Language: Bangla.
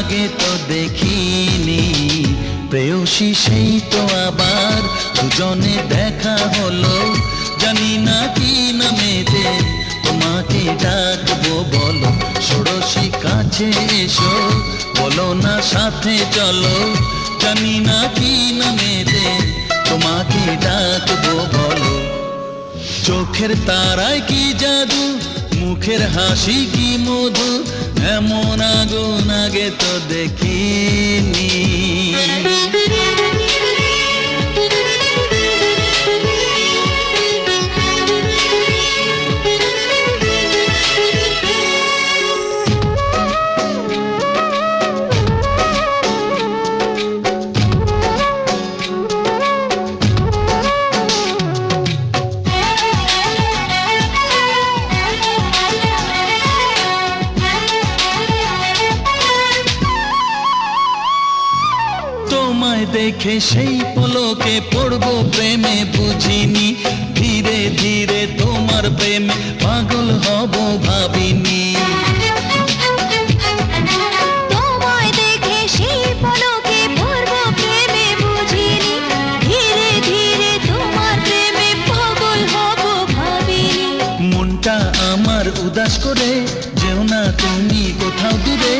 আগে তো দেখিনি প্রেয়সী, সেই তো আবার দুজনে দেখা হলো। জানি না কি নামেতে তোমাকে ডাকবো, বলো ষোড়শী কাছে এসো, বলো না সাথে চলো। জানি না কি নামেতে তোমাকে ডাকবো, বলো। চোখের তারায় কি জাদু, মুখের হাসি কি মধু, এমন আগুন আগে তো দেখিনি। তোমায় দেখে সেই পলকে পড়বো প্রেমে বুঝিনি, ধীরে ধীরে তোমার প্রেমে পাগল হব ভাবিনি। তোমায় দেখে সেই পলকে পড়বো প্রেমে বুঝিনি, ধীরে ধীরে তোমার প্রেমে পাগল হব ভাবিনি। মনটা আমার উদাস করে যেও না তুমি কোথাও দূরে।